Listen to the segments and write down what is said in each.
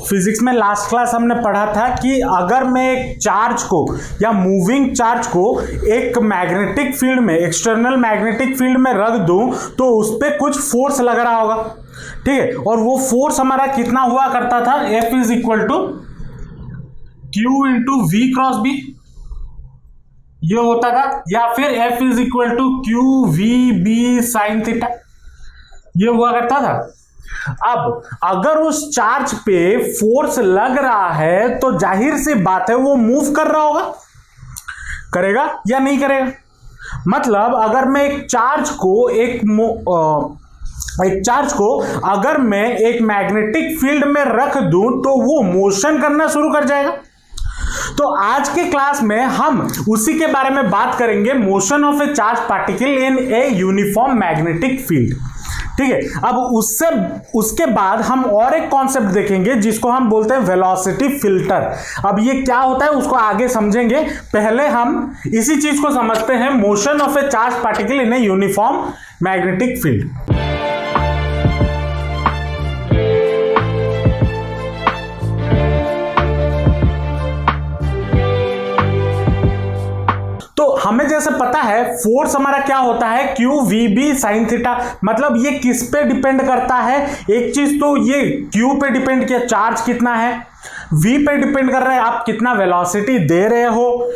Physics में last class हमने पढ़ा था कि अगर मैं एक चार्ज को या मूविंग चार्ज को एक मैग्नेटिक फील्ड में, एक्सटर्नल मैग्नेटिक फील्ड में रख दूं तो उस पर कुछ फोर्स लग रहा होगा, ठीक है। और वो फोर्स हमारा कितना हुआ करता था, F is equal to Q into V cross B, ये होता था, या फिर F is equal to Q V B sine theta, ये हुआ करता था। अब अगर उस चार्ज पे फोर्स लग रहा है तो जाहिर सी बात है वो मूव कर रहा होगा, करेगा या नहीं करेगा। मतलब अगर मैं एक चार्ज को अगर मैं एक मैग्नेटिक फील्ड में रख दूं तो वो मोशन करना शुरू कर जाएगा। तो आज के क्लास में हम उसी के बारे में बात करेंगे, motion of A charge particle in a uniform magnetic field, ठीक है। अब उसके बाद हम और एक कॉन्सेप्ट देखेंगे जिसको हम बोलते हैं वेलोसिटी फिल्टर। अब ये क्या होता है उसको आगे समझेंगे, पहले हम इसी चीज को समझते हैं, motion of A charge particle in a uniform magnetic field. तो हमें जैसे पता है फोर्स हमारा क्या होता है, Q V B sine theta. मतलब ये किस पे डिपेंड करता है, एक चीज तो ये क्यू पे डिपेंड किया, चार्ज कितना है, V पे डिपेंड कर रहा है आप कितना वेलोसिटी दे रहे हो,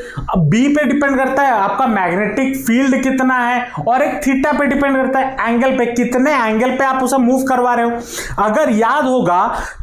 B पे डिपेंड करता है आपका मैग्नेटिक फील्ड कितना है, और एक थीटा पे डिपेंड करता है एंगल पे, कितने एंगल पे आप उसे मूव करवा रहे हो। अगर याद होगा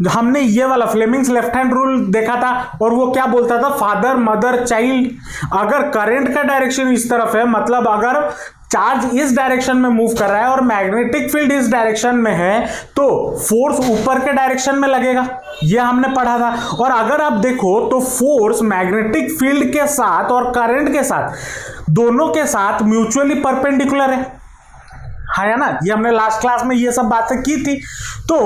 हमने ये वाला फ्लेमिंग्स लेफ्ट हैंड रूल देखा था, और वो क्या बोलता था, फादर मदर चाइल्ड। अगर करंट का डायरेक्शन इस तरफ है, मतलब अगर चार्ज इस डायरेक्शन में मूव कर रहा है और मैग्नेटिक फील्ड इस डायरेक्शन में है तो फोर्स ऊपर के डायरेक्शन में लगेगा, ये हमने पढ़ा था। और अगर आप देखो तो फोर्स मैग्नेटिक फील्ड के साथ और करंट के साथ, दोनों के साथ म्यूचुअली परपेंडिकुलर है ना, ये हमने लास्ट क्लास में ये सब बातें की थी। तो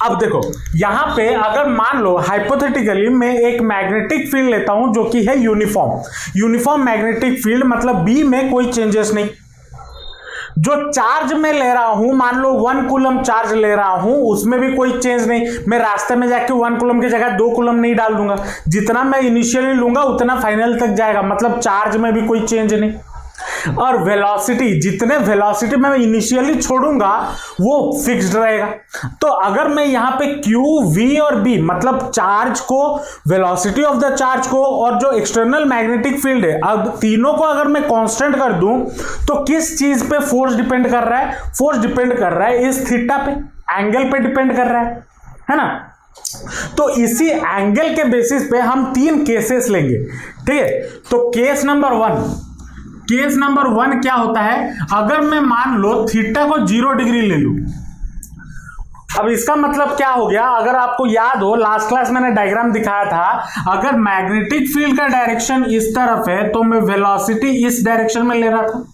अब देखो यहां पे अगर मान लो हाइपोथेटिकली मैं एक मैग्नेटिक फील्ड लेता हूं जो कि है यूनिफॉर्म मैग्नेटिक फील्ड, मतलब बी में कोई चेंजेस नहीं। जो चार्ज में ले रहा हूं, मान लो 1 कूलम चार्ज ले रहा हूं, उसमें भी कोई चेंज नहीं। मैं रास्ते में जाके 1 कूलम की जगह 2 कूलम नहीं डाल दूंगा, जितना मैं इनिशियली लूंगा उतना फाइनल तक जाएगा, मतलब चार्ज में भी कोई चेंज नहीं। और वेलोसिटी, जितने वेलोसिटी में इनिशियली छोड़ूंगा वो फिक्स्ड रहेगा। तो अगर मैं यहां पे Q, V और B, मतलब चार्ज को, वेलोसिटी ऑफ द चार्ज को और जो एक्सटर्नल मैग्नेटिक फील्ड है, अब तीनों को अगर मैं कांस्टेंट कर दूं तो किस चीज पे फोर्स डिपेंड कर रहा है, फोर्स डिपेंड कर रहा है इस थीटा पे, एंगल पे डिपेंड कर रहा है ना। तो इसी एंगल के बेसिस पे हम 3 केसेस लेंगे, ठीक है। तो केस नंबर 1 क्या होता है, अगर मैं मान लो थीटा को 0 डिग्री ले लूं। अब इसका मतलब क्या हो गया, अगर आपको याद हो लास्ट क्लास मैंने डायग्राम दिखाया था, अगर मैग्नेटिक फील्ड का डायरेक्शन इस तरफ है तो मैं वेलोसिटी इस डायरेक्शन में ले रहा था,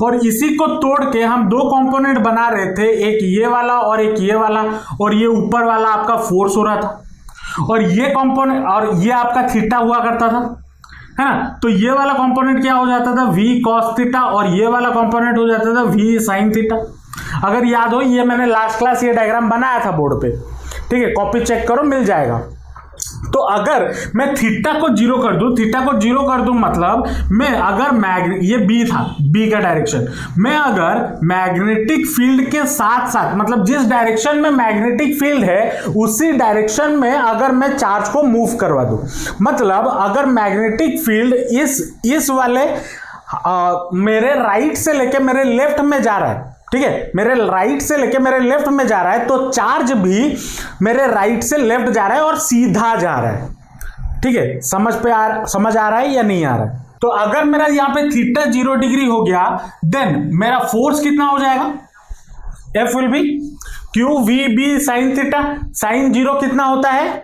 और इसी को तोड़ के हम 2 कंपोनेंट बना रहे थे, एक ये वाला और एक ये वाला, और ये ऊपर वाला आपका फोर्स हो रहा था, और ये कंपोनेंट और ये आपका थीटा हुआ करता था, है ना। तो ये वाला कंपोनेंट क्या हो जाता था, V cos थीटा, और ये वाला कंपोनेंट हो जाता था V sin थीटा। अगर याद हो ये मैंने लास्ट क्लास ये डायग्राम बनाया था बोर्ड पे, ठीक है, कॉपी चेक करो मिल जाएगा। तो अगर मैं थीटा को 0 कर दूं, मतलब मैं अगर ये B था, B का डायरेक्शन, मैं अगर मैग्नेटिक फील्ड के साथ साथ, मतलब जिस डायरेक्शन में मैग्नेटिक फील्ड है उसी डायरेक्शन में अगर मैं चार्ज को मूव करवा दूं, मतलब अगर मैग्नेटिक फील्ड इस वाले मेरे राइट से लेके मेरे लेफ्ट में जा रहा है, ठीक है, मेरे राइट से लेके मेरे लेफ्ट में जा रहा है, तो चार्ज भी मेरे राइट से लेफ्ट जा रहा है और सीधा जा रहा है, ठीक है। समझ आ रहा है या नहीं आ रहा है। तो अगर मेरा यहां पे थीटा 0 डिग्री हो गया, देन मेरा फोर्स कितना हो जाएगा, F will be Q V B sine theta. Sine 0 कितना होता है,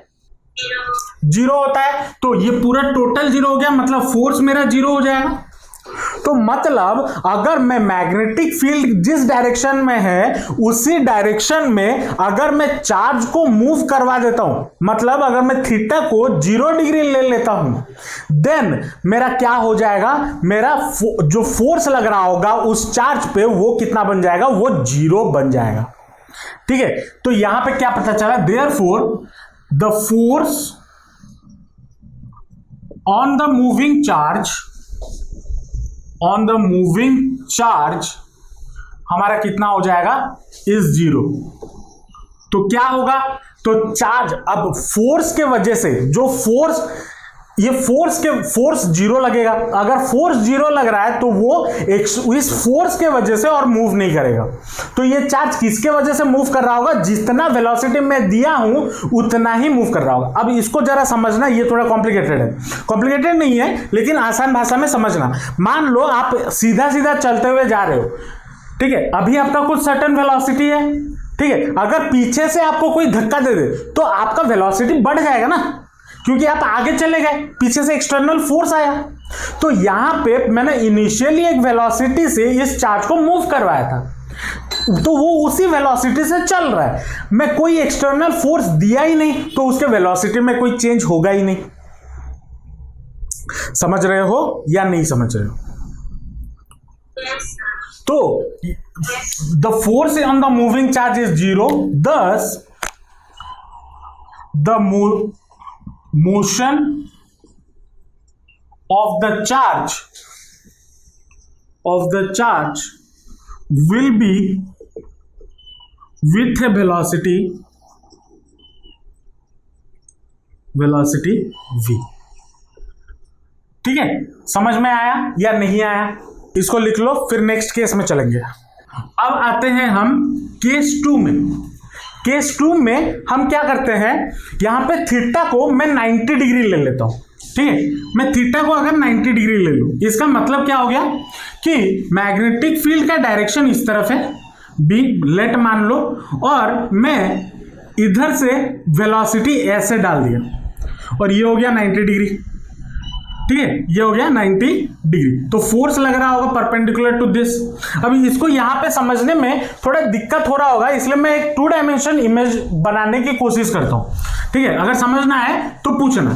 0 होता है, तो ये पूरा टोटल 0 हो गया, मतलब फोर्स मेरा 0 हो जाएगा। तो मतलब अगर मैं मैग्नेटिक फील्ड जिस डायरेक्शन में है उसी डायरेक्शन में अगर मैं चार्ज को मूव करवा देता हूं, मतलब अगर मैं थीटा को 0 डिग्री ले लेता हूं, देन मेरा क्या हो जाएगा, मेरा जो फोर्स लग रहा होगा उस चार्ज पे वो कितना बन जाएगा, वो 0 बन जाएगा, ठीक है। तो यहां पे क्या पता चला, therefore the force on the moving charge हमारा कितना हो जाएगा, इज 0। तो क्या होगा, तो चार्ज अब फोर्स के वजह से जो फोर्स, ये फोर्स 0 लगेगा। अगर फोर्स 0 लग रहा है तो वो इस फोर्स के वजह से और मूव नहीं करेगा। तो ये चार्ज किसके वजह से मूव कर रहा होगा, जितना वेलोसिटी मैं दिया हूं उतना ही मूव कर रहा होगा। अब इसको जरा समझना, ये थोड़ा कॉम्प्लिकेटेड है, कॉम्प्लिकेटेड नहीं है लेकिन आसान भाषा में समझना। मान लो आप सीधा सीधा चलते हुए जा रहे हो, ठीक है, अभी आपका कुछ सर्टेन वेलोसिटी है, ठीक है, अगर पीछे से आपको कोई धक्का दे दे तो आपका वेलोसिटी बढ़ जाएगा ना, क्योंकि आप आगे चले गए, पीछे से एक्सटर्नल फोर्स आया। तो यहां पे मैंने इनिशियली एक वेलोसिटी से इस चार्ज को मूव करवाया था, तो वो उसी वेलोसिटी से चल रहा है, मैं कोई एक्सटर्नल फोर्स दिया ही नहीं, तो उसके वेलोसिटी में कोई चेंज होगा ही नहीं। समझ रहे हो या नहीं समझ रहे हो? तो the force on the moving charge is 0, thus the motion of the charge will be with a velocity v। ठीक है, समझ में आया या नहीं आया, इसको लिख लो, फिर नेक्स्ट केस में चलेंगे। अब आते हैं हम केस 2 में। केस 2 में हम क्या करते हैं, यहां पे थीटा को मैं 90 डिग्री ले लेता हूं, ठीक है, मैं थीटा को अगर 90 डिग्री ले लूं, इसका मतलब क्या हो गया कि मैग्नेटिक फील्ड का डायरेक्शन इस तरफ है बी, लेट मान लो, और मैं इधर से वेलोसिटी ऐसे डाल दिया और ये हो गया 90 डिग्री, ठीक है, ये हो गया 90 डिग्री। तो फोर्स लग रहा होगा परपेंडिकुलर टू दिस। अभी इसको यहां पे समझने में थोड़ा दिक्कत हो रहा होगा, इसलिए मैं एक 2 डायमेंशन इमेज बनाने की कोशिश करता हूं, ठीक है, अगर समझना है तो पूछना।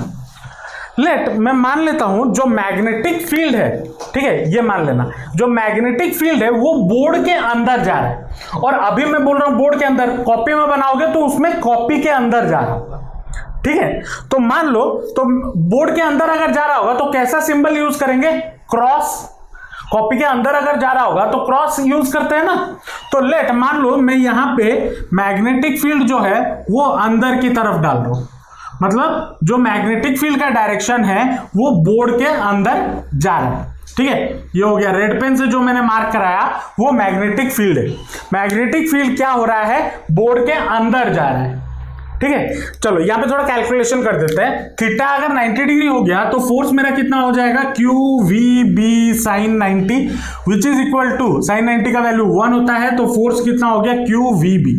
मैं मान लेता हूं जो मैग्नेटिक फील्ड है, ठीक है, ये मान लेना, जो मैग्नेटिक फील्ड है वो बोर्ड के अंदर जा रहा है, और अभी मैं बोल रहा हूं बोर्ड के अंदर, कॉपी में बनाओगे तो उसमें कॉपी के अंदर जा रहा होगा, ठीक है। तो मान लो, तो बोर्ड के अंदर अगर जा रहा होगा तो कैसा सिंबल यूज करेंगे, क्रॉस। कॉपी के अंदर अगर जा रहा होगा तो क्रॉस यूज करते हैं ना। तो लेट मान लो मैं यहां पे मैग्नेटिक फील्ड जो है वो अंदर की तरफ डाल रहा हूं, मतलब जो मैग्नेटिक फील्ड का डायरेक्शन है वो बोर्ड के अंदर जा रहा है, ठीक है, ये हो गया। रेड पेन से जो मैंने मार्क कराया वो मैग्नेटिक फील्ड है। मैग्नेटिक फील्ड क्या हो रहा है, बोर्ड के अंदर जा रहा है, ठीक है। चलो यहां पे थोड़ा कैलकुलेशन कर देते हैं। थीटा अगर 90 डिग्री हो गया तो फोर्स मेरा कितना हो जाएगा, Q V B sine 90, which is equal to, sine 90 का वैल्यू 1 होता है, तो फोर्स कितना हो गया, क्यू वी बी।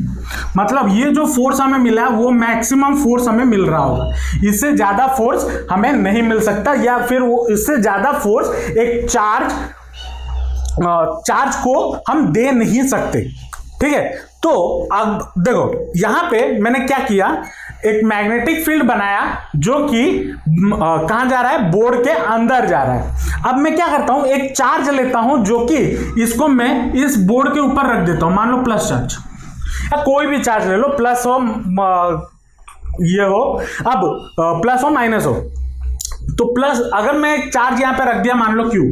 मतलब ये जो फोर्स हमें मिला वो मैक्सिमम फोर्स हमें मिल रहा होगा, इससे ज्यादा फोर्स हमें नहीं मिल सकता, या फिर वो इससे ज्यादा फोर्स एक चार्ज को हम दे नहीं सकते, ठीक है। तो अब देखो यहां पे मैंने क्या किया, एक मैग्नेटिक फील्ड बनाया जो कि कहां जा रहा है, बोर्ड के अंदर जा रहा है। अब मैं क्या करता हूं, एक चार्ज लेता हूं जो कि इसको मैं इस बोर्ड के ऊपर रख देता हूं, मान लो प्लस चार्ज, या कोई भी चार्ज ले लो, प्लस हो ये हो, अब प्लस हो माइनस हो, तो प्लस अगर मैं एक चार्ज यहां पे रख दिया, मान लो क्यू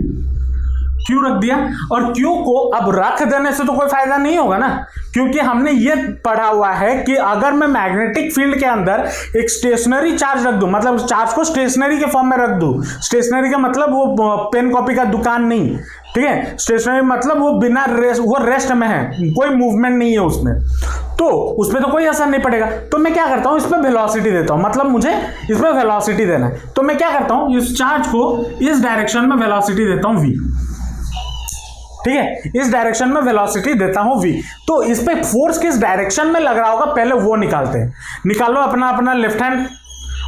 रख दिया, और क्यू को अब रख देने से तो कोई फायदा नहीं होगा ना, क्योंकि हमने ये पढ़ा हुआ है कि अगर मैं मैग्नेटिक फील्ड के अंदर एक स्टेशनरी चार्ज रख दूं, मतलब चार्ज को स्टेशनरी के फॉर्म में रख दूं, स्टेशनरी का मतलब वो पेन कॉपी का दुकान नहीं, ठीक है, स्टेशनरी मतलब वो बिना रेस्ट, वो रेस्ट में है, कोई मूवमेंट नहीं है उसमें, तो उसमें तो कोई असर नहीं पड़ेगा। तो मैं क्या करता हूं, इसमें वेलोसिटी देता हूं, मतलब मुझे इसमें वेलोसिटी देना है, तो मैं क्या करता हूं, इस चार्ज को इस डायरेक्शन में वेलोसिटी देता हूं v, ठीक है, इस डायरेक्शन में वेलोसिटी देता हूं v। तो इस पे फोर्स किस डायरेक्शन में लग रहा होगा पहले वो निकालते हैं। निकालो अपना अपना लेफ्ट हैंड,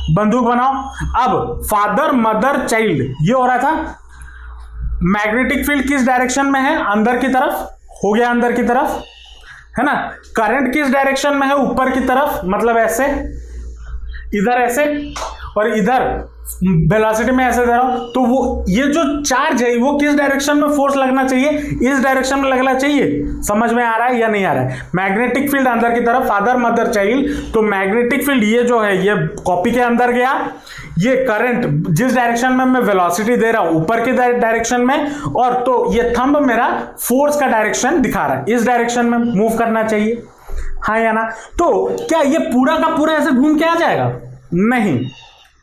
बंदूक बनाओ। अब फादर मदर चाइल्ड ये हो रहा था, मैग्नेटिक फील्ड किस डायरेक्शन में है, अंदर की तरफ, हो गया अंदर की तरफ, है ना। करंट किस डायरेक्शन में है, ऊपर की तरफ, मतलब ऐसे, इधर ऐसे, और इधर वेलोसिटी में ऐसे दे रहा हूं, तो वो ये जो चार्ज है वो किस डायरेक्शन में फोर्स लगना चाहिए, इस डायरेक्शन में लगना चाहिए। समझ में आ रहा है या नहीं आ रहा है। मैग्नेटिक फील्ड अंदर की तरफ, फादर मदर चाइल्ड, तो मैग्नेटिक फील्ड ये जो है ये कॉपी के अंदर गया, ये करंट जिस डायरेक्शन में मैं वेलोसिटी दे रहा हूं ऊपर के डायरेक्शन में, और तो ये थंब मेरा फोर्स का डायरेक्शन दिखा रहा है, इस डायरेक्शन में मूव करना चाहिए, हाँ या ना। तो क्या ये पूरा का पूरा ऐसे घूम के आ जाएगा? नहीं,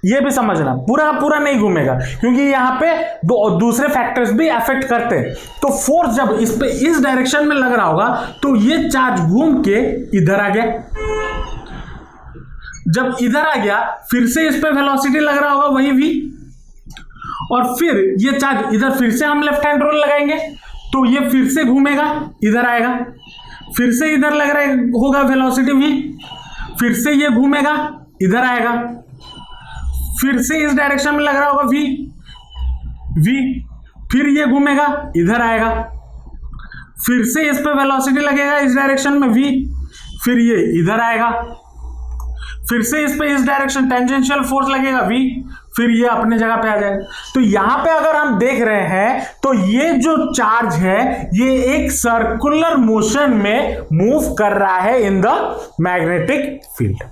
ये भी समझना, पूरा का पूरा नहीं घूमेगा, क्योंकि यहां पे दूसरे फैक्टर्स भी अफेक्ट करते हैं। तो फोर्स जब इस पे इस डायरेक्शन में लग रहा होगा तो ये चार्ज घूम के इधर आ गया, जब इधर आ गया फिर से इस पे वेलोसिटी लग रहा होगा वही v, और फिर ये चार्ज इधर फिर से हम लेफ्ट हैंड रूल लगाएंगे तो ये फिर से घूमेगा, इधर आएगा, फिर से इधर लग रहा होगा वेलोसिटी v, फिर से ये घूमेगा, इधर आएगा, फिर से इस डायरेक्शन में लग रहा होगा v, फिर ये घूमेगा, इधर आएगा, फिर से इस पे वेलोसिटी लगेगा इस डायरेक्शन में v, फिर ये इधर आएगा, फिर से इस पे इस डायरेक्शन टेंजेंशियल फोर्स लगेगा v, फिर ये अपने जगह पे आ जाएगा। तो यहां पे अगर हम देख रहे हैं तो ये जो चार्ज है ये एक सर्कुलर मोशन में मूव कर रहा है इन द मैग्नेटिक फील्ड।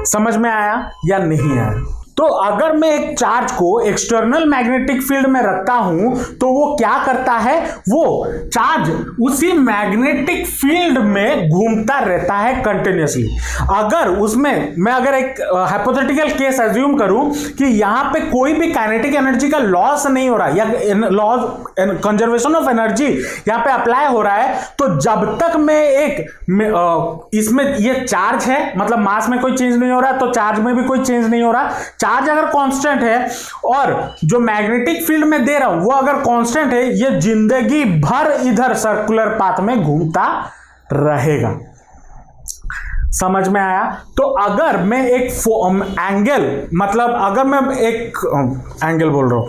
समझ में आया या नहीं आया? तो अगर मैं एक चार्ज को एक्सटर्नल मैग्नेटिक फील्ड में रखता हूं तो वो क्या करता है, वो चार्ज उसी मैग्नेटिक फील्ड में घूमता रहता है कंटिन्यूअसली। अगर उसमें मैं अगर एक हाइपोथेटिकल केस अज्यूम करूं कि यहां पे कोई भी काइनेटिक एनर्जी का लॉस नहीं हो रहा या लॉस कंजर्वेशन ऑफ एनर्जी यहां पे अप्लाई हो रहा है, तो जब तक मैं इसमें ये चार्ज है, मतलब मास में कोई चेंज नहीं हो रहा, तो चार्ज में भी कोई चेंज नहीं हो रहा। चार्ज अगर कांस्टेंट है और जो मैग्नेटिक फील्ड में दे रहा हूं वो अगर कांस्टेंट है, ये जिंदगी भर इधर सर्कुलर पाथ में घूमता रहेगा। समझ में आया? तो अगर मैं एक एंगल, मतलब अगर मैं एक एंगल बोल रहा हूं,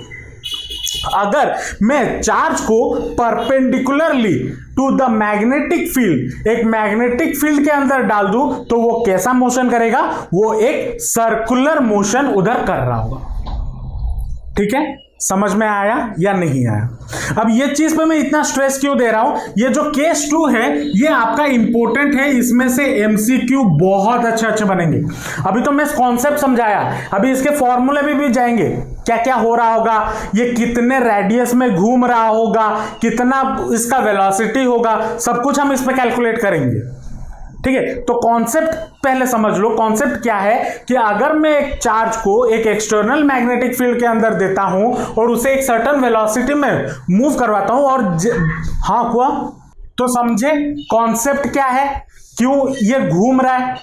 अगर मैं चार्ज को perpendicularly to the magnetic field एक मैग्नेटिक फील्ड के अंदर डाल दूं तो वो कैसा मोशन करेगा, वो एक सर्कुलर मोशन उधर कर रहा होगा। ठीक है, समझ में आया या नहीं आया? अब ये चीज पे मैं इतना स्ट्रेस क्यों दे रहा हूं, ये जो केस 2 है ये आपका इंपॉर्टेंट है, इसमें से एमसीक्यू बहुत अच्छे बनेंगे। अभी तो मैं कॉन्सेप्ट समझाया, अभी इसके फॉर्मूले भी जाएंगे, क्या क्या हो रहा होगा, ये कितने रेडियस में घूम रहा होगा, कितना इसका वेलोसिटी होगा, सब कुछ हम इस पे कैलकुलेट करेंगे। ठीक है, तो कॉन्सेप्ट पहले समझ लो। कॉन्सेप्ट क्या है कि अगर मैं एक चार्ज को एक एक्सटर्नल मैग्नेटिक फील्ड के अंदर देता हूं और उसे एक सर्टेन वेलोसिटी में मूव करवाता हूं और हाँ हुआ, तो समझे कॉन्सेप्ट क्या है, क्यों ये घूम रहा है।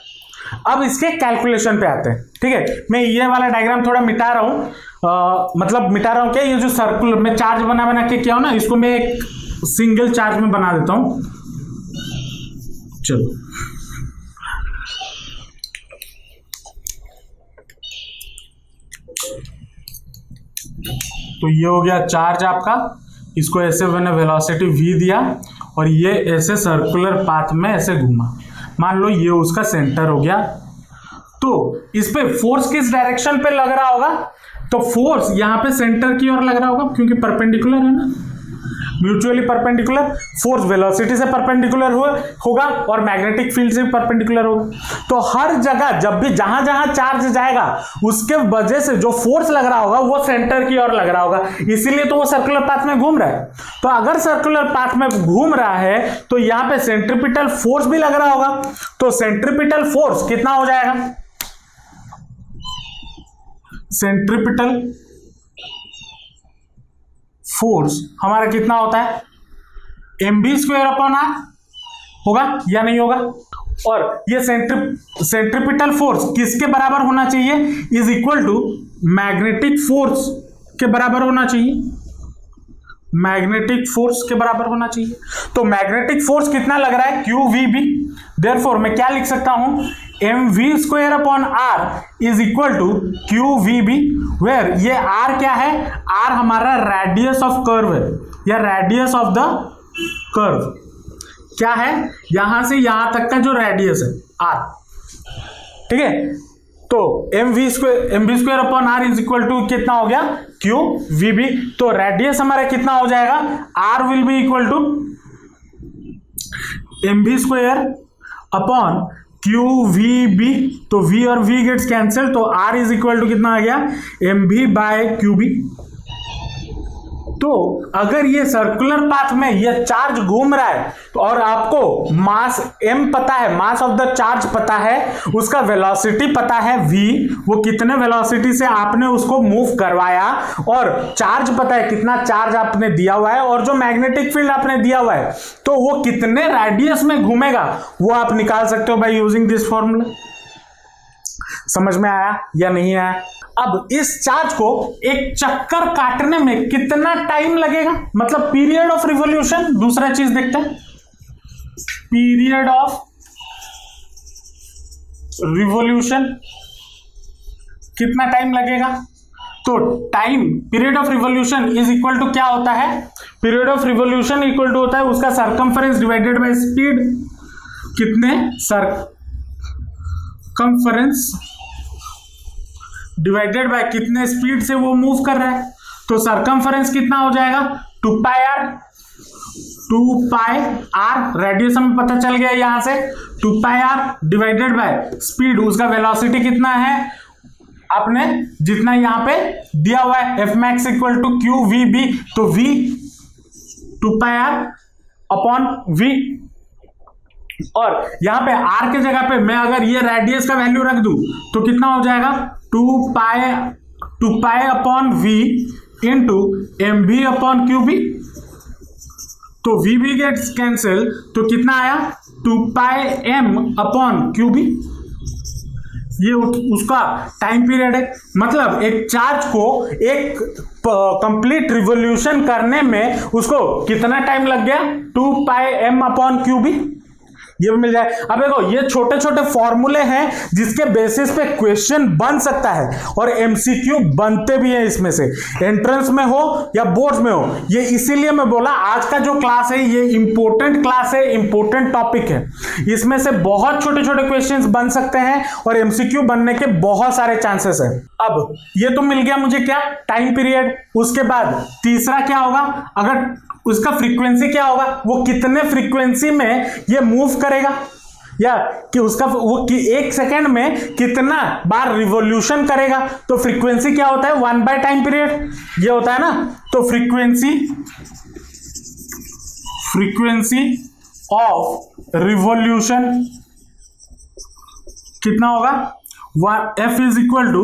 अब इसके कैलकुलेशन पे आते हैं। ठीक है, मैं ये वाला डायग्राम थोड़ा मिटा रहा हूं, मतलब मिटा रहा हूं क्या, ये जो सर्कुलर में चार्ज बना के क्या हो ना, इसको मैं एक सिंगल चार्ज में बना देता हूं। चलो, तो ये हो गया चार्ज आपका, इसको ऐसे मैंने वेलोसिटी v दिया और ये ऐसे सर्कुलर पाथ में ऐसे घूमा, मान लो ये उसका सेंटर हो गया। तो इस पे फोर्स किस डायरेक्शन पे लग रहा होगा, तो फोर्स यहां पे सेंटर की ओर लग रहा होगा, क्योंकि परपेंडिकुलर है ना, म्यूचुअली परपेंडिकुलर। फोर्स वेलोसिटी से परपेंडिकुलर होगा और मैग्नेटिक फील्ड से परपेंडिकुलर होगा। तो हर जगह जब भी जहां जहां चार्ज जाएगा उसके वजह से जो फोर्स लग रहा होगा वो सेंटर की ओर लग रहा होगा, इसीलिए तो वो सर्कुलर पाथ में घूम रहा है। तो अगर सर्कुलर पाथ में घूम रहा है तो यहां पे सेंट्रीपिटल फोर्स भी लग रहा होगा। तो सेंट्रीपिटल फोर्स कितना हो जाएगा, सेंट्रीपिटल फोर्स हमारा कितना होता है, mv²/r होगा या नहीं होगा। और ये सेंट्रीपिटल फोर्स किसके बराबर होना चाहिए, is equal to magnetic force के बराबर होना चाहिए, मैग्नेटिक फोर्स के बराबर होना चाहिए। तो मैग्नेटिक फोर्स कितना लग रहा है, QVB। देयरफॉर मैं क्या लिख सकता हूं, mv²/r is equal to QVB, where ये r क्या है, r हमारा रेडियस ऑफ कर्व है या रेडियस ऑफ द कर्व क्या है, यहां से यहां तक का जो रेडियस है r। ठीक है, तो M V square upon R is equal to कितना हो गया, क्यू वी बी। तो रेडियस हमारा कितना हो जाएगा, R will be equal to M V square upon Q V B. तो v और v गेट्स कैंसिल, तो r इज इक्वल टू कितना आ गया, M V by Q B. तो अगर ये सर्कुलर पाथ में ये चार्ज घूम रहा है तो और आपको मास m पता है, मास ऑफ द चार्ज पता है, उसका वेलोसिटी पता है v, वो कितने वेलोसिटी से आपने उसको मूव करवाया, और चार्ज पता है कितना चार्ज आपने दिया हुआ है, और जो मैग्नेटिक फील्ड आपने दिया हुआ है तो वो कितने रेडियस में घूमेगा वो आप निकाल सकते हो बाय यूजिंग दिस फॉर्मूला। समझ में आया या नहीं आया? अब इस चार्ज को एक चक्कर काटने में कितना टाइम लगेगा, मतलब पीरियड ऑफ रिवॉल्यूशन। दूसरा चीज देखते हैं, पीरियड ऑफ रिवॉल्यूशन कितना टाइम लगेगा। तो time period of revolution is equal to क्या होता है, period of revolution equal to होता है उसका सर्कमफरेंस डिवाइडेड बाय स्पीड। कितने, सर्कमफरेंस डिवाइडेड बाय कितने स्पीड से वो मूव कर रहा है। तो सर्कमफरेंस कितना हो जाएगा, 2 पाई आर, रेडियस हमें पता चल गया यहां से, 2 pi R divided by speed, उसका वेलोसिटी कितना है आपने जितना यहां पे दिया हुआ है, F max equal to Q V B. तो v 2 pi R upon V, और यहां पे r के जगह पे मैं अगर ये रेडियस का वैल्यू रख दूं तो कितना हो जाएगा, 2 pi upon v into M B upon Q B. तो वी बी गेट्स कैंसिल, तो कितना आया, 2 pi M upon Q B. ये उसका टाइम पीरियड है, मतलब एक चार्ज को एक कंप्लीट रिवॉल्यूशन करने में उसको कितना टाइम लग गया, 2 pi M upon Q B. ये भी मिल जाए। अब देखो ये छोटे छोटे फॉर्मूले हैं जिसके बेसिस पे क्वेश्चन बन सकता है और एमसीक्यू बनते भी हैं, इसमें से एंट्रेंस में हो या बोर्ड्स में हो। ये इसीलिए मैं बोला आज का जो क्लास है ये इंपॉर्टेंट क्लास है, इंपॉर्टेंट टॉपिक है, इसमें से बहुत छोटे छोटे क्वेश्चंस बन सकते हैं और एमसीक्यू बनने के बहुत सारे चांसेस है। अब ये तो मिल गया मुझे क्या, टाइम पीरियड। उसके बाद तीसरा क्या होगा, अगर उसका फ्रीक्वेंसी क्या होगा, वो कितने फ्रीक्वेंसी में ये मूव करेगा, या कि उसका वो कि एक सेकेंड में कितना बार रिवॉल्यूशन करेगा। तो फ्रीक्वेंसी क्या होता है, 1 बाय टाइम पीरियड ये होता है ना। तो फ्रीक्वेंसी ऑफ रिवॉल्यूशन कितना होगा, F is equal to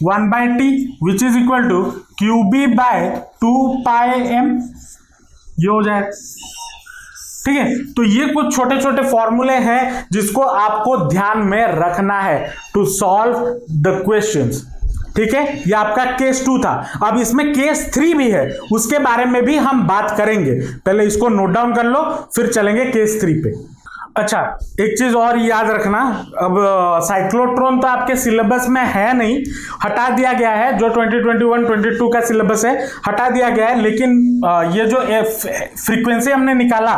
1 by T which is equal to Q B by 2 pi M, ये हो जाए। ठीक है, तो ये कुछ छोटे छोटे फॉर्मूले हैं जिसको आपको ध्यान में रखना है टू सॉल्व द क्वेश्चंस। ठीक है, ये आपका केस 2 था। अब इसमें केस 3 भी है, उसके बारे में भी हम बात करेंगे। पहले इसको नोट डाउन कर लो, फिर चलेंगे केस 3 पे। अच्छा, एक चीज और याद रखना, अब साइक्लोट्रॉन तो आपके सिलेबस में है नहीं, हटा दिया गया है। जो 2021-22 का सिलेबस है हटा दिया गया है, लेकिन ये जो फ्रीक्वेंसी हमने निकाला,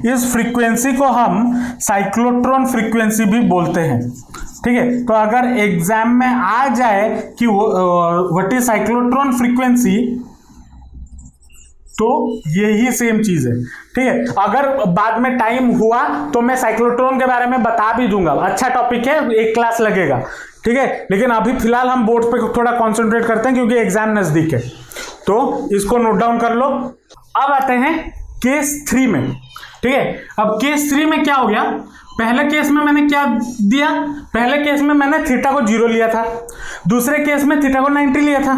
इस फ्रीक्वेंसी को हम साइक्लोट्रॉन फ्रीक्वेंसी भी बोलते हैं। ठीक है, तो अगर एग्जाम में आ जाए कि व्हाट इज साइक्लोट्रॉन फ्रीक्वेंसी, तो यही सेम चीज है। ठीक है, अगर बाद में टाइम हुआ तो मैं साइक्लोट्रॉन के बारे में बता भी दूंगा, अच्छा टॉपिक है, एक क्लास लगेगा। ठीक है, लेकिन अभी फिलहाल हम बोर्ड पे थोड़ा कंसंट्रेट करते हैं क्योंकि एग्जाम नजदीक है, तो इसको नोट डाउन कर लो। अब आते हैं केस 3 में। ठीक है, अब केस 3 में क्या हो गया, पहले केस में मैंने क्या दिया, पहले केस में मैंने थीटा को 0 लिया था, दूसरे केस में थीटा को 90 लिया था।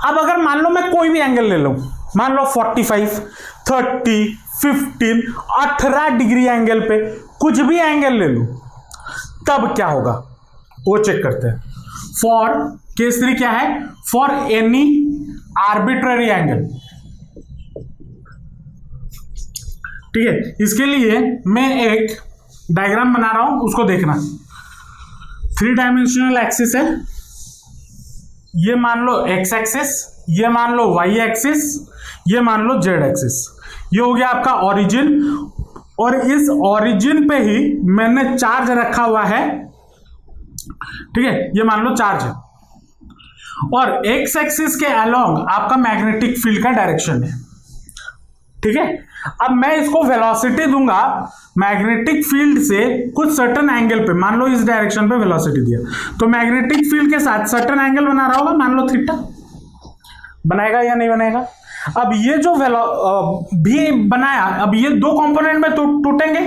अब अगर मान लो मैं कोई भी एंगल ले लूं, मान लो 45, 30, 15, 18 डिग्री एंगल पे कुछ भी एंगल ले लूं, तब क्या होगा वो चेक करते हैं। फॉर केस 3 क्या है, फॉर एनी आर्बिट्ररी एंगल। ठीक है, इसके लिए मैं एक डायग्राम बना रहा हूं, उसको देखना। 3 डायमेंशनल एक्सिस है, ये मान लो एक्स एक्सिस, ये मान लो वाई एक्सिस, ये मान लो जेड एक्सिस। ये हो गया आपका ओरिजिन, और इस ओरिजिन पे ही मैंने चार्ज रखा हुआ है ठीक है, ये मान लो चार्ज है और एक्स एक्सिस के अलोंग आपका मैग्नेटिक फील्ड का डायरेक्शन है। ठीक है, अब मैं इसको वेलोसिटी दूंगा मैग्नेटिक फील्ड से कुछ सर्टेन एंगल पे, मान लो इस डायरेक्शन पे वेलोसिटी दिया, तो मैग्नेटिक फील्ड के साथ सर्टेन एंगल बना रहा होगा, मान लो थीटा। बनाएगा या नहीं बनाएगा? अब ये जो भी बनाया, अब ये दो कंपोनेंट में टूटेंगे,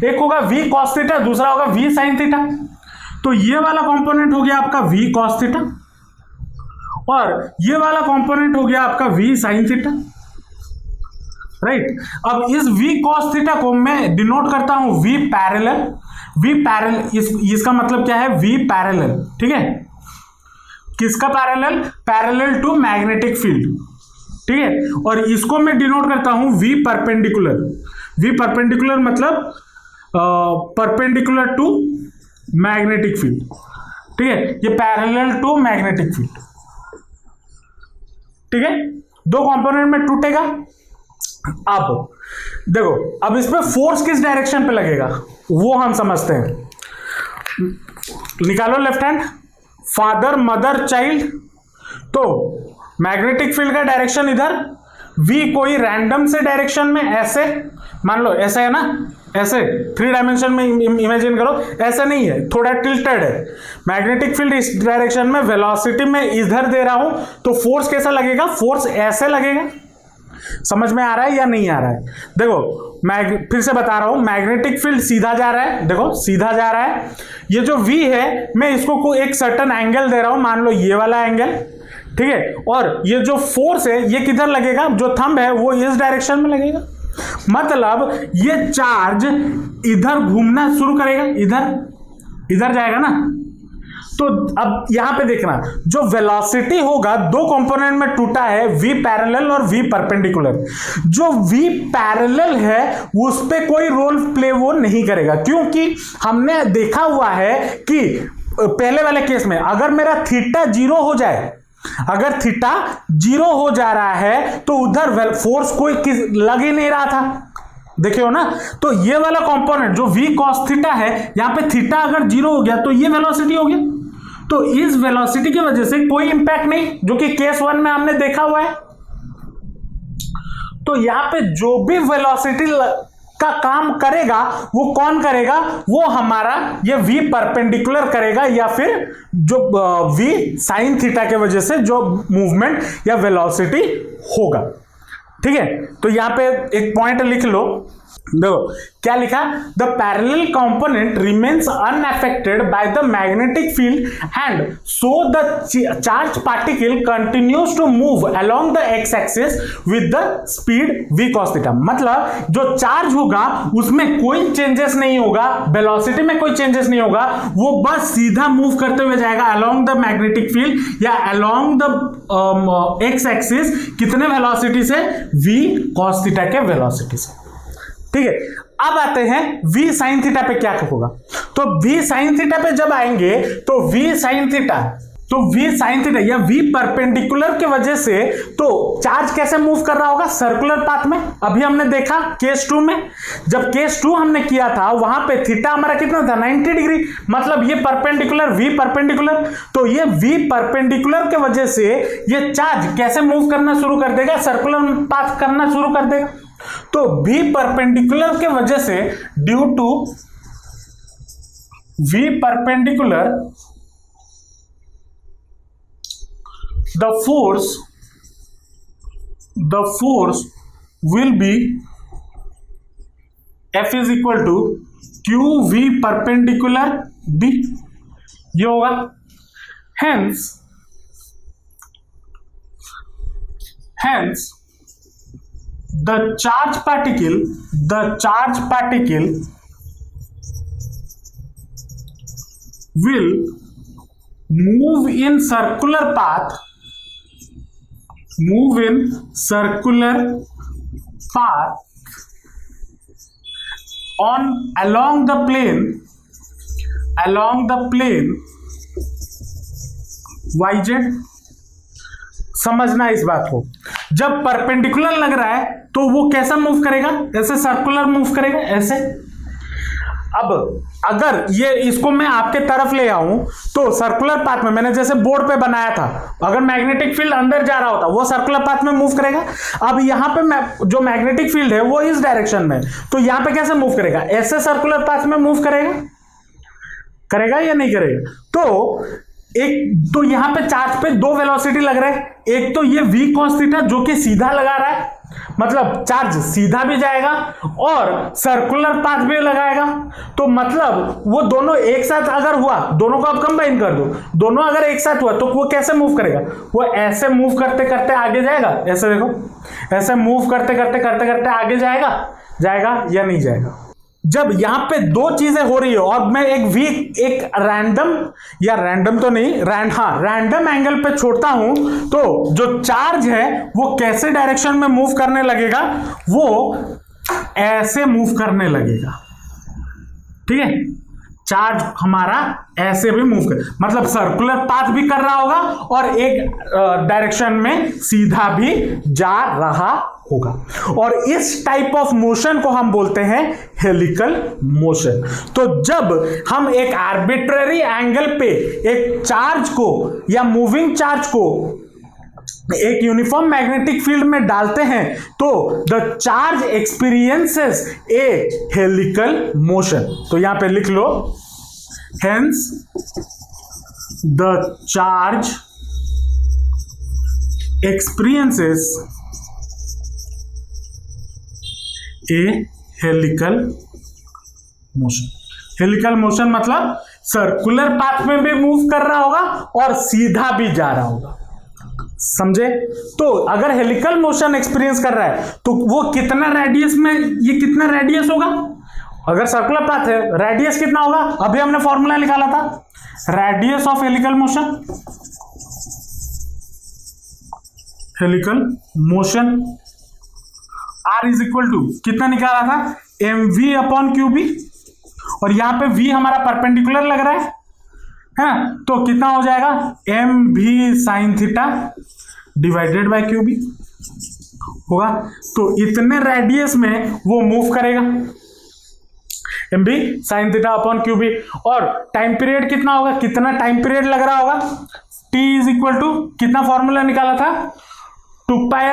एक होगा v cos थीटा, दूसरा होगा v sin थीटा। तो ये वाला कंपोनेंट हो गया आपका v cos थीटा और ये वाला कंपोनेंट हो गया आपका v sin थीटा, राइट। अब इस v cos थीटा को मैं डिनोट करता हूं v पैरेलल। v पैरेलल इसका मतलब क्या है? v पैरेलल, ठीक है, किसका parallel? Parallel to magnetic field, ठीक है। और इसको मैं डिनोट करता हूं v परपेंडिकुलर। v परपेंडिकुलर मतलब परपेंडिकुलर टू मैग्नेटिक फील्ड, ठीक है, ये पैरेलल टू मैग्नेटिक फील्ड, ठीक है। दो कंपोनेंट में टूटेगा। अब देखो, अब इसमें फोर्स किस डायरेक्शन पे लगेगा वो हम समझते हैं। निकालो left hand, father mother child, तो मैग्नेटिक फील्ड का डायरेक्शन इधर, v कोई रैंडम से डायरेक्शन में, ऐसे मान लो, ऐसे है ना, ऐसे 3 डायमेंशन में इमेजिन करो, ऐसे नहीं है, थोड़ा टिल्टेड है। मैग्नेटिक फील्ड इस डायरेक्शन में, वेलोसिटी में इधर दे रहा हूं, तो फोर्स कैसा लगेगा? फोर्स ऐसे लगेगा। समझ में आ रहा है या नहीं आ रहा है? देखो फिर से बता रहा हूं, मैग्नेटिक फील्ड सीधा जा रहा है, देखो सीधा जा रहा है। ये जो v है, मैं इसको एक सर्टेन एंगल दे रहा हूं, मान लो ये वाला एंगल, ठीक है। और ये जो फोर्स है ये किधर लगेगा? जो थंब है वो इस डायरेक्शन में लगेगा। मतलब ये चार्ज इधर घूमना शुरू करेगा, इधर जाएगा ना। तो अब यहां पे देखना, जो वेलोसिटी होगा, दो कंपोनेंट में टूटा है, v पैरेलल और v परपेंडिकुलर। जो v पैरेलल है उस पे कोई रोल प्ले वो नहीं करेगा, क्योंकि हमने देखा हुआ है कि पहले वाले केस में अगर मेरा थीटा 0 हो जाए, अगर थीटा 0 हो जा रहा है तो उधर फोर्स कोई लग ही नहीं रहा था, देखिए हो ना। तो ये वाला कंपोनेंट जो v cos थीटा है, यहां पे थीटा अगर 0 हो गया तो ये वेलोसिटी हो गया, तो इस वेलोसिटी की वजह से कोई इंपैक्ट नहीं, जो कि केस 1 में हमने देखा हुआ है। तो यहां पे जो भी वेलोसिटी का काम करेगा वो कौन करेगा? वो हमारा ये v परपेंडिकुलर करेगा, या फिर जो v sin थीटा के वजह से जो मूवमेंट या वेलोसिटी होगा, ठीक है। तो यहां पे एक पॉइंट लिख लो, देखो क्या लिखा? The parallel component remains unaffected by the magnetic field and so the charge particle continues to move along the X axis with the speed v cos theta. मतलब जो चार्ज होगा उसमें कोई चेंजेस नहीं होगा, वेलोसिटी में कोई चेंजेस नहीं होगा, वो बस सीधा मूव करते हुए जाएगा अलोंग द मैग्नेटिक फील्ड या अलोंग द एक्स एक्सिस, कितने वेलोसिटी से? v cos थीटा के वेलोसिटी से, ठीक है। अब आते हैं v sin थीटा पे क्या होगा। तो v sin थीटा पे जब आएंगे तो v sin थीटा या v परपेंडिकुलर के वजह से तो चार्ज कैसे मूव कर रहा होगा? सर्कुलर पाथ में। अभी हमने देखा केस 2 में, जब केस 2 हमने किया था वहां पे थीटा हमारा कितना था? 90 डिग्री। मतलब ये परपेंडिकुलर, v परपेंडिकुलर, तो ये v परपेंडिकुलर के वजह से ये चार्ज कैसे मूव करना शुरू कर देगा? सर्कुलर पाथ करना शुरू कर देगा। तो v परपेंडिकुलर के वजह से, due to v perpendicular, the force will be F is equal to QV perpendicular B, ये होगा। hence the charge particle will move in circular path along the plane YZ। समझना इस बात को, जब परपेंडिकुलर लग रहा है तो वो कैसा मूव करेगा? ऐसे सर्कुलर मूव करेगा, ऐसे। अब अगर ये इसको मैं आपके तरफ ले आऊं तो सर्कुलर पाथ में मैंने जैसे बोर्ड पे बनाया था, अगर मैग्नेटिक फील्ड अंदर जा रहा होता वो सर्कुलर पाथ में मूव करेगा। अब यहां पे जो मैग्नेटिक फील्ड है वो इस डायरेक्शन में, तो यहां पे कैसे मूव करेगा, ऐसे सर्कुलर पाथ में मूव करेगा या नहीं करेगा। तो यहां पे चार्ज पे दो वेलोसिटी लग रहा है, एक तो ये v cos थीटा जो कि सीधा लगा रहा है, मतलब चार्ज सीधा भी जाएगा और सर्कुलर पाथ भी लगाएगा। तो मतलब वो दोनों एक साथ अगर हुआ, दोनों को आप कंबाइन कर दो, दोनों अगर एक साथ हुआ तो वो कैसे मूव करेगा, वो ऐसे मूव करते करते आगे जाएगा, ऐसे देखो, ऐसे मूव करते करते आगे जाएगा या नहीं जाएगा। जब यहां पे दो चीजें हो रही है और मैं एक रैंडम एंगल पे छोड़ता हूं, तो जो चार्ज है वो कैसे डायरेक्शन में मूव करने लगेगा, वो ऐसे मूव करने लगेगा। ठीक है, चार्ज हमारा ऐसे भी मूव कर, मतलब सर्कुलर पाथ भी कर रहा होगा और एक डायरेक्शन में सीधा भी जा रहा होगा। और इस टाइप ऑफ मोशन को हम बोलते हैं हेलिकल मोशन। तो जब हम एक आर्बिट्ररी एंगल पे एक चार्ज को या मूविंग चार्ज को एक यूनिफॉर्म मैग्नेटिक फील्ड में डालते हैं तो the charge experiences a helical motion. तो यहां पे लिख लो, hence the charge experiences a helical motion. Helical motion मतलब सर्कुलर पाथ में भी मूव कर रहा होगा और सीधा भी जा रहा होगा, समझे। तो अगर हेलिकल मोशन एक्सपीरियंस कर रहा है तो वो कितना रेडियस में, ये कितना रेडियस होगा, अगर सर्कुलर पाथ है रेडियस कितना होगा, अभी हमने फॉर्मूला निकाला था, radius of helical motion R is equal to कितना निकाला था, mv अपॉन क्यूबी, और यहां पे v हमारा परपेंडिकुलर लग रहा है, तो कितना हो जाएगा, mv sine theta divided by Q B होगा। तो इतने रेडियस में वो मूव करेगा, mv sine theta upon Q B. और टाइम पीरियड कितना होगा, कितना टाइम पीरियड लग रहा होगा, t इज इक्वल टू कितना फॉर्मूला निकाला था, 2 pi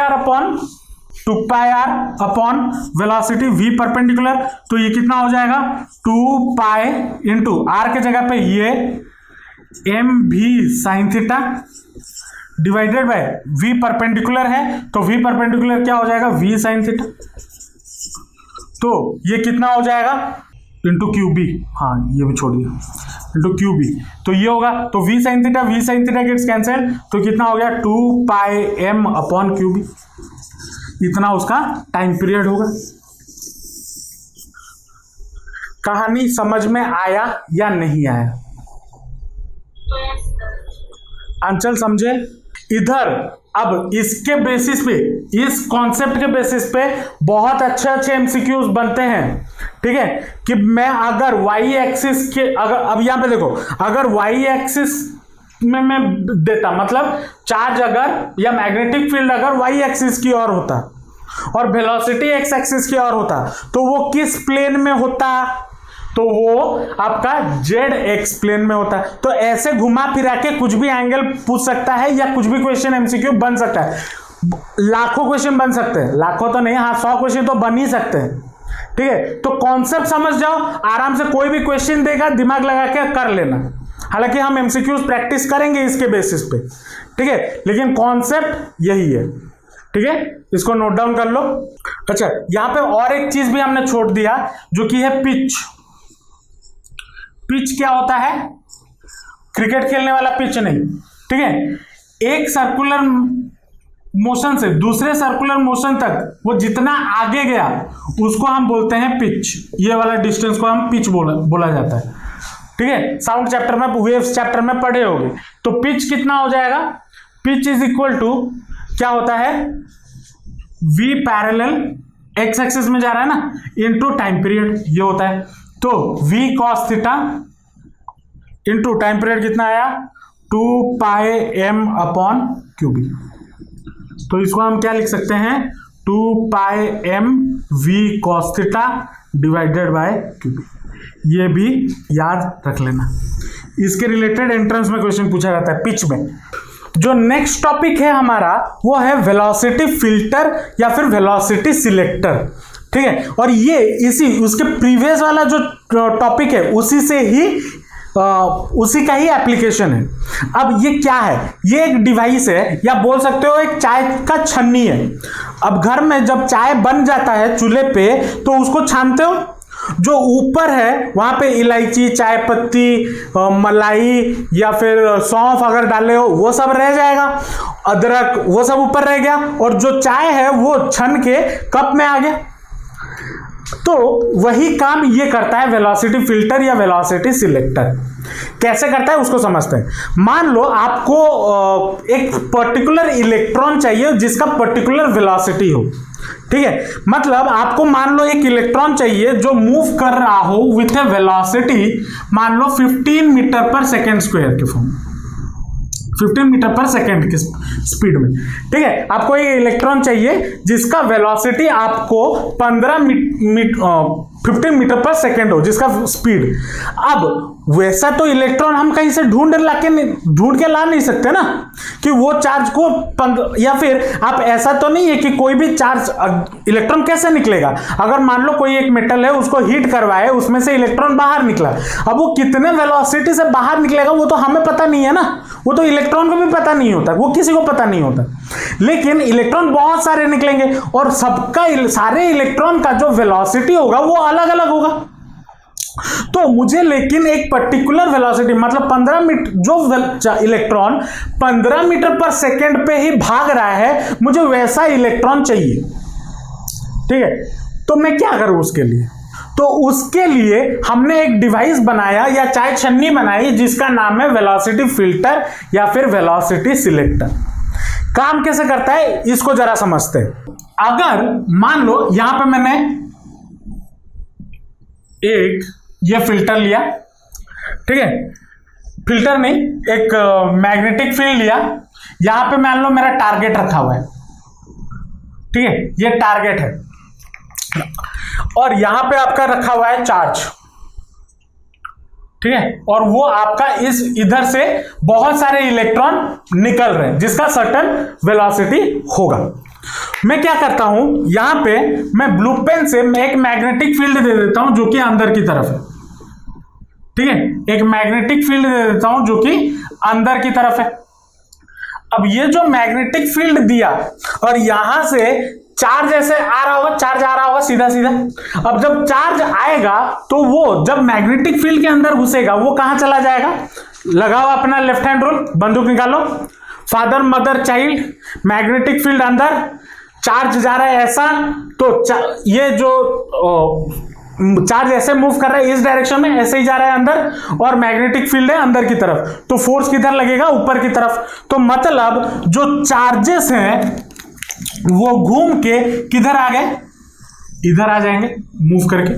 R upon velocity v perpendicular. तो ये कितना हो जाएगा, 2 पाई इंटू आर के जगह पे ये mv sine theta divided bye v perpendicular है, तो v परपेंडिकुलर क्या हो जाएगा, v साइन थीटा। तो ये कितना हो जाएगा, इंटू क्यूबी, हाँ ये भी छोड़ दिया, इंटू क्यूबी। तो ये होगा, तो v sine theta gets cancel, तो कितना हो गया, 2 पाई m अपॉन क्यूबी, इतना उसका टाइम पीरियड होगा। कहानी समझ में आया या नहीं आया, अंचल समझे। इधर अब इसके बेसिस पे, इस कॉन्सेप्ट के बेसिस पे बहुत अच्छे एमसीक्यूज बनते हैं। ठीक है, कि मैं अगर वाई एक्सिस के, अगर अब यहां पे देखो, अगर वाई एक्सिस में मैं देता, मतलब चार्ज अगर या मैग्नेटिक फील्ड अगर वाई एक्सिस की ओर होता और वेलोसिटी एक्स एक्सिस की ओर होता, तो वो किस प्लेन में होता, तो वो आपका जेड एक्स प्लेन में होता है। तो ऐसे घुमा फिरा के कुछ भी एंगल पूछ सकता है या कुछ भी क्वेश्चन एमसीक्यू बन सकता है। लाखों क्वेश्चन बन सकते हैं, लाखों तो नहीं, हाँ 100 क्वेश्चन तो बन ही सकते हैं। ठीक है, तो कॉन्सेप्ट समझ जाओ, आराम से कोई भी क्वेश्चन देगा दिमाग लगा के कर लेना। हालांकि हम एमसीक्यूज प्रैक्टिस करेंगे इसके बेसिस पे, ठीक है, लेकिन कॉन्सेप्ट यही है। ठीक है, इसको नोट डाउन कर लो। अच्छा, यहां पे और एक चीज भी हमने छोड़ दिया जो कि है पिच। पिच क्या होता है, क्रिकेट खेलने वाला पिच नहीं। ठीक है, एक सर्कुलर मोशन से दूसरे सर्कुलर मोशन तक वो जितना आगे गया उसको हम बोलते हैं पिच। ये वाला डिस्टेंस को हम पिच बोला जाता है। ठीक है, साउंड चैप्टर में, वेव्स चैप्टर में पढ़े होंगे। तो पिच कितना हो जाएगा, पिच इज इक्वल टू क्या होता है, v पैरेलल एक्स एक्सिस में जा रहा है ना, इनटू टाइम पीरियड, ये होता है। तो v cos theta into time period कितना आया, 2 पाई m अपॉन क्यूबी। तो इसको हम क्या लिख सकते हैं, 2 pi m v cos theta divided by QB. ये भी याद रख लेना, इसके रिलेटेड एंट्रेंस में क्वेश्चन पूछा जाता है पिच में। जो नेक्स्ट टॉपिक है हमारा वो है वेलोसिटी फिल्टर या फिर वेलोसिटी सिलेक्टर, ठीक है। और ये इसी उसके प्रीवियस वाला जो टॉपिक है उसी से ही उसी का ही एप्लीकेशन है। अब ये क्या है, ये एक डिवाइस है या बोल सकते हो एक चाय का छन्नी है। अब घर में जब चाय बन जाता है चूल्हे पे तो उसको छानते हो, जो ऊपर है वहां पे इलायची, चाय पत्ती, मलाई या फिर सौंफ अगर डाले हो वो सब रह जाएगा, अदरक वो सब ऊपर रह गया, और जो चाय है वो छन के कप में आ गया। तो वही काम ये करता है वेलोसिटी फिल्टर या वेलोसिटी सिलेक्टर। कैसे करता है उसको समझते हैं। मान लो आपको एक पर्टिकुलर इलेक्ट्रॉन चाहिए जिसका पर्टिकुलर वेलोसिटी हो, ठीक है। मतलब आपको मान लो एक इलेक्ट्रॉन चाहिए जो मूव कर रहा हो विथ ए वेलोसिटी मान लो 15 मीटर पर सेकेंड स्क्वायर के फॉर्म, 15 मीटर पर सेकेंड की स्पीड में, ठीक है। आपको एक इलेक्ट्रॉन चाहिए जिसका वेलोसिटी आपको 15 मीटर पर सेकेंड हो, जिसका स्पीड। अब वैसा तो इलेक्ट्रॉन हम कहीं से ढूंढ के ला नहीं सकते ना कि वो चार्ज को या फिर आप ऐसा तो नहीं है कि कोई भी चार्ज इलेक्ट्रॉन कैसे निकलेगा। अगर मान लो कोई एक मेटल है उसको हीट करवाए, उसमें से इलेक्ट्रॉन बाहर निकला, अब वो कितने वेलोसिटी से बाहर निकलेगा वो तो हमें पता नहीं है ना, वो तो इलेक्ट्रॉन को भी पता नहीं होता, वो किसी को पता नहीं होता। लेकिन इलेक्ट्रॉन बहुत सारे निकलेंगे और सारे इलेक्ट्रॉन का जो वेलोसिटी होगा वो अलग अलग होगा। तो मुझे लेकिन एक पर्टिकुलर वेलोसिटी मतलब 15 मीटर, जो इलेक्ट्रॉन 15 मीटर पर सेकेंड पे ही भाग रहा है, मुझे वैसा इलेक्ट्रॉन चाहिए, ठीक है। तो मैं क्या करूं उसके लिए, तो उसके लिए हमने एक डिवाइस बनाया या चाय छन्नी बनाई जिसका नाम है वेलोसिटी फिल्टर या फिर वेलोसिटी सिलेक्टर। काम कैसे करता है इसको जरा समझते हैं। अगर मान लो यहां पे मैंने एक ये फिल्टर लिया, ठीक है, फिल्टर नहीं एक मैग्नेटिक फील्ड लिया, यहां पे मान लो मेरा टारगेट रखा हुआ है, ठीक है, ये टारगेट है, और यहां पे आपका रखा हुआ है चार्ज, ठीक है, और वो आपका इस इधर से बहुत सारे इलेक्ट्रॉन निकल रहे हैं जिसका सर्टेन वेलोसिटी होगा। मैं क्या करता हूं, यहां पे मैं ब्लू पेन से मैं एक मैग्नेटिक फील्ड दे देता हूं जो कि अंदर की तरफ है, ठीक है, एक मैग्नेटिक फील्ड दे देता हूं जो कि अंदर की तरफ है। अब ये जो मैग्नेटिक फील्ड दिया और यहां से चार्ज ऐसे आ रहा होगा, चार्ज आ रहा होगा सीधा सीधा। अब जब चार्ज आएगा तो वो जब मैग्नेटिक फील्ड के अंदर घुसेगा वो कहां चला जाएगा, लगाओ अपना लेफ्ट हैंड रूल, बंदूक निकालो, father mother child, magnetic field अंदर, चार्ज जा रहा है ऐसा, तो ये जो चार्ज ऐसे मूव कर रहा है इस डायरेक्शन में, ऐसे ही जा रहा है अंदर, और मैग्नेटिक फील्ड है अंदर की तरफ, तो फोर्स किधर लगेगा, ऊपर की तरफ। तो मतलब जो चार्जेस हैं वो घूम के किधर आ गए, इधर आ जाएंगे मूव करके।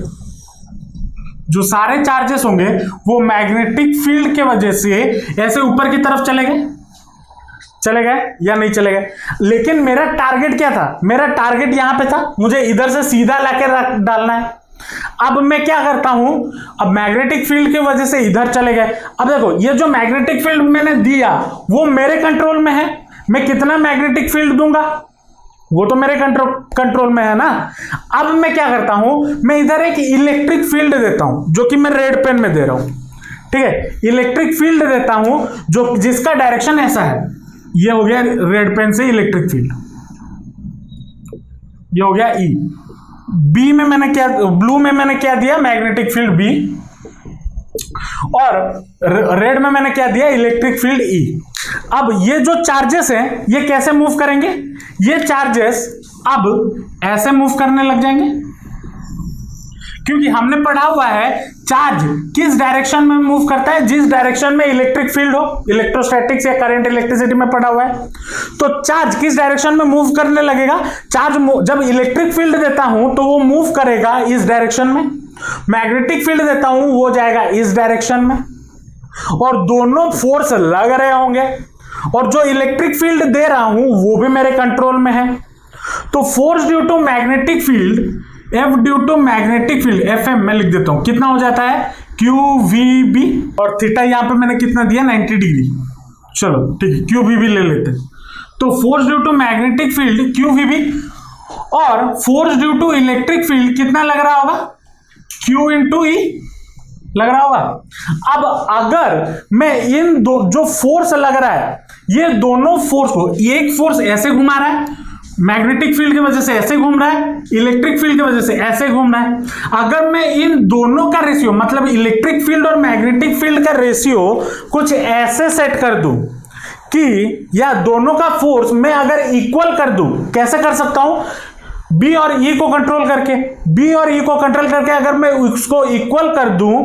जो सारे चार्जेस होंगे वो मैग्नेटिक फील्ड के वजह से ऐसे ऊपर की तरफ चले गए या नहीं चले गए। लेकिन मेरा टारगेट क्या था, मेरा टारगेट यहां पे था, मुझे इधर से सीधा लाके डालना है। अब मैं क्या करता हूं, अब मैग्नेटिक फील्ड की वजह से इधर चले गए। अब देखो ये जो मैग्नेटिक फील्ड मैंने दिया वो मेरे कंट्रोल में है, मैं कितना मैग्नेटिक फील्ड दूंगा वो तो मेरे कंट्रोल में है ना। अब मैं क्या करता हूं, मैं इधर एक इलेक्ट्रिक फील्ड देता हूं जो कि मैं रेड पेन में दे रहा हूं, ठीक है, इलेक्ट्रिक फील्ड देता हूं जो जिसका डायरेक्शन ऐसा है, ये हो गया रेड पेन से इलेक्ट्रिक फील्ड, ये हो गया ई। बी में मैंने क्या, ब्लू में मैंने क्या दिया, मैग्नेटिक फील्ड बी, और रेड में मैंने क्या दिया, इलेक्ट्रिक फील्ड ई। अब ये जो चार्जेस हैं ये कैसे मूव करेंगे, ये चार्जेस अब ऐसे मूव करने लग जाएंगे, क्योंकि हमने पढ़ा हुआ है चार्ज किस डायरेक्शन में मूव करता है, जिस डायरेक्शन में इलेक्ट्रिक फील्ड हो, इलेक्ट्रोस्टैटिक्स या करंट इलेक्ट्रिसिटी में पढ़ा हुआ है। तो चार्ज किस डायरेक्शन में मूव करने लगेगा, चार्ज जब इलेक्ट्रिक फील्ड देता हूं तो वो मूव करेगा इस डायरेक्शन में, मैग्नेटिक फील्ड देता हूं वो जाएगा इस डायरेक्शन में, और दोनों फोर्स लग रहे होंगे, और जो इलेक्ट्रिक फील्ड दे रहा हूं वो भी मेरे कंट्रोल में है। तो force due to magnetic field, F due to magnetic field, F M मैं लिख देता हूं, कितना हो जाता है, QVB और थीटा यहां पे मैंने कितना दिया 90 डिग्री। चलो ठीक है, QVB ले लेते हैं। तो force due to magnetic field QVB और force due to electric field कितना लग रहा होगा, Q इंटू ई लग रहा होगा। अब अगर मैं इन दो जो फोर्स लग रहा है, ये दोनों फोर्स को, एक फोर्स ऐसे घुमा रहा है मैग्नेटिक फील्ड की वजह से, ऐसे घूम रहा है इलेक्ट्रिक फील्ड की वजह से, ऐसे घूम रहा है। अगर मैं इन दोनों का रेशियो, मतलब इलेक्ट्रिक फील्ड और मैग्नेटिक फील्ड का रेशियो कुछ ऐसे सेट कर दूं कि या दोनों का फोर्स मैं अगर इक्वल कर दूं, कैसे कर सकता हूं, बी और ई को कंट्रोल करके, बी और ई को कंट्रोल करके अगर मैं उसको इक्वल कर दूं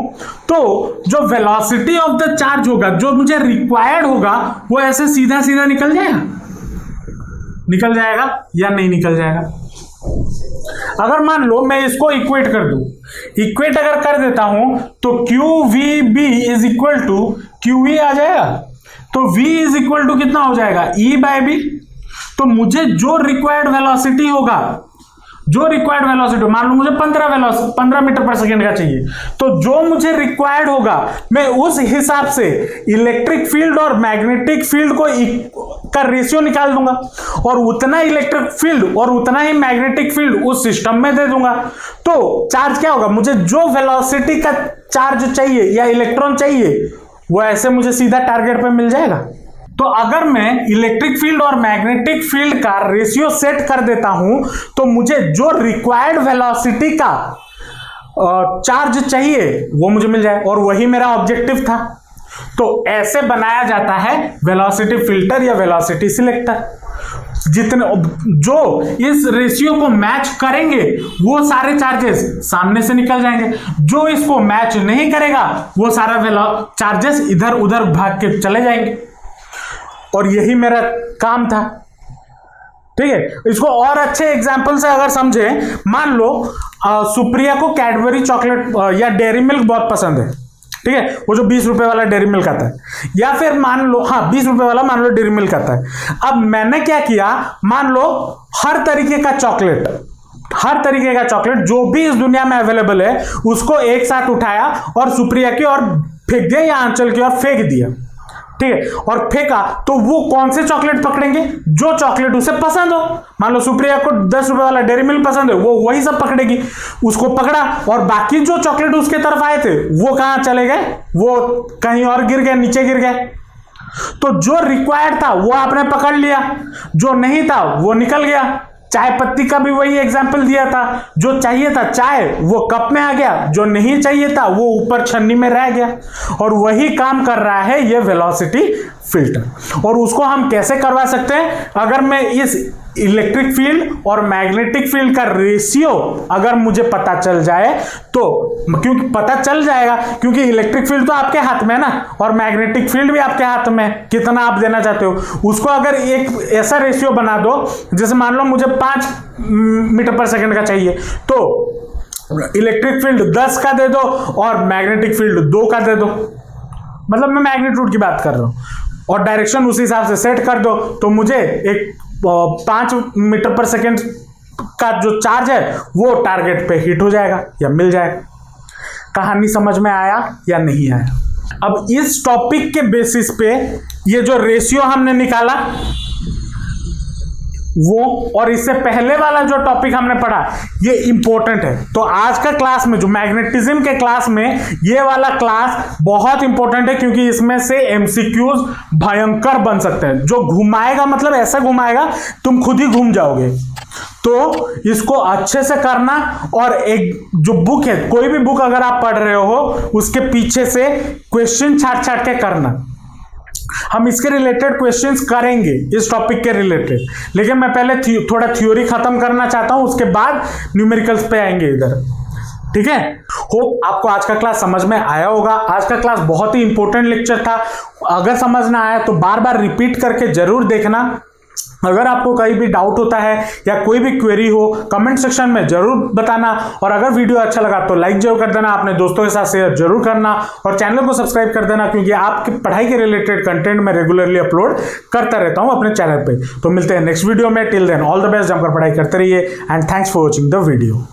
तो जो वेलोसिटी ऑफ द चार्ज होगा, जो मुझे रिक्वायर्ड होगा, वो ऐसे सीधा सीधा निकल जाएगा, निकल जाएगा या नहीं निकल जाएगा। अगर मान लो मैं इसको इक्वेट कर दूं, इक्वेट अगर कर देता हूं तो QVB is equal to QE आ जाएगा। तो V इज इक्वल टू कितना हो जाएगा, E बाय B। तो मुझे जो रिक्वायर्ड वेलोसिटी होगा, जो रिक्वायर्ड वेलोसिटी, मान लो मुझे 15 मीटर पर सेकेंड का चाहिए, तो जो मुझे रिक्वायर्ड होगा मैं उस हिसाब से इलेक्ट्रिक फील्ड और मैग्नेटिक फील्ड को का रेशियो निकाल दूंगा और उतना इलेक्ट्रिक फील्ड और उतना ही मैग्नेटिक फील्ड उस सिस्टम में दे दूंगा। तो चार्ज क्या होगा, मुझे जो वेलोसिटी का चार्ज चाहिए या इलेक्ट्रॉन चाहिए वो ऐसे मुझे सीधा टारगेट पे मिल जाएगा। तो अगर मैं इलेक्ट्रिक फील्ड और मैग्नेटिक फील्ड का रेशियो सेट कर देता हूं तो मुझे जो रिक्वायर्ड वेलोसिटी का चार्ज चाहिए वो मुझे मिल जाए, और वही मेरा ऑब्जेक्टिव था। तो ऐसे बनाया जाता है वेलोसिटी फिल्टर या वेलोसिटी सिलेक्टर। जितने जो इस रेशियो को मैच करेंगे वो सारे चार्जेस सामने से निकल जाएंगे, जो इसको मैच नहीं करेगा वो सारा चार्जेस इधर उधर भाग के चले जाएंगे। और यही मेरा काम था, ठीक है। इसको और अच्छे एग्जांपल से अगर समझे, मान लो सुप्रिया को कैडबरी चॉकलेट या डेयरी मिल्क बहुत पसंद है, ठीक है, वो जो 20 रुपए वाला डेयरी मिल्क आता है, या फिर मान लो 20 रुपए वाला मान लो डेयरी मिल्क आता है। अब मैंने क्या किया, मान लो हर तरीके का चॉकलेट जो भी इस दुनिया में अवेलेबल है उसको एक साथ उठाया और सुप्रिया की ओर फेंक दिया या आंचल की ओर फेंक दिया, ठीक है, और फेंका। तो वो कौन से चॉकलेट पकड़ेंगे, जो चॉकलेट उसे पसंद हो। मान लो सुप्रिया को 10 रुपए वाला डेयरी मिल्क पसंद है, वो वही सब पकड़ेगी, उसको पकड़ा, और बाकी जो चॉकलेट उसके तरफ आए थे वो कहां चले गए, वो कहीं और गिर गए, नीचे गिर गए। तो जो रिक्वायर्ड था वो आपने पकड़ लिया, जो नहीं था वो निकल गया। चाय पत्ती का भी वही एग्जाम्पल दिया था, जो चाहिए था चाय वो कप में आ गया, जो नहीं चाहिए था वो ऊपर छन्नी में रह गया। और वही काम कर रहा है ये वेलोसिटी फिल्टर। और उसको हम कैसे करवा सकते हैं, अगर मैं इस इलेक्ट्रिक फील्ड और मैग्नेटिक फील्ड का रेशियो अगर मुझे पता चल जाए तो, क्योंकि पता चल जाएगा क्योंकि इलेक्ट्रिक फील्ड तो आपके हाथ में है ना, और मैग्नेटिक फील्ड भी आपके हाथ में, कितना आप देना चाहते हो उसको अगर एक ऐसा रेशियो बना दो, जैसे मान लो मुझे 5 मीटर पर सेकेंड का चाहिए, तो इलेक्ट्रिक फील्ड 10 का दे दो और मैग्नेटिक फील्ड 2 का दे दो, मतलब मैं मैग्नीट्यूड की बात कर रहा हूं, और डायरेक्शन उसी हिसाब से सेट कर दो, तो मुझे एक 5 मीटर पर सेकेंड का जो चार्ज है वो टारगेट पे हिट हो जाएगा या मिल जाएगा। कहानी समझ में आया या नहीं आया? अब इस टॉपिक के बेसिस पे ये जो रेशियो हमने निकाला वो, और इससे पहले वाला जो टॉपिक हमने पढ़ा ये इंपॉर्टेंट है। तो आज का क्लास में जो मैग्नेटिज्म के क्लास में ये वाला क्लास बहुत इंपॉर्टेंट है, क्योंकि इसमें से एमसीक्यूज भयंकर बन सकते हैं। जो घुमाएगा, मतलब ऐसा घुमाएगा तुम खुद ही घूम जाओगे। तो इसको अच्छे से करना, और एक जो बुक है, कोई भी बुक अगर आप पढ़ रहे हो उसके पीछे से क्वेश्चन छाट के करना। हम इसके रिलेटेड क्वेश्चंस करेंगे, इस टॉपिक के रिलेटेड, लेकिन मैं पहले थोड़ा थ्योरी खत्म करना चाहता हूं, उसके बाद न्यूमेरिकल्स पे आएंगे इधर, ठीक है। होप आपको आज का क्लास समझ में आया होगा। आज का क्लास बहुत ही इंपॉर्टेंट लेक्चर था, अगर समझ ना आया तो बार बार रिपीट करके जरूर देखना। अगर आपको कहीं भी डाउट होता है या कोई भी क्वेरी हो कमेंट सेक्शन में जरूर बताना, और अगर वीडियो अच्छा लगा तो लाइक जरूर कर देना, अपने दोस्तों के साथ शेयर जरूर करना, और चैनल को सब्सक्राइब कर देना, क्योंकि आपकी पढ़ाई के रिलेटेड कंटेंट मैं रेगुलरली अपलोड करता रहता हूं अपने चैनल पे। तो मिलते हैं नेक्स्ट वीडियो में, till then all the best, जमकर पढ़ाई करते रहिए and thanks for watching the video.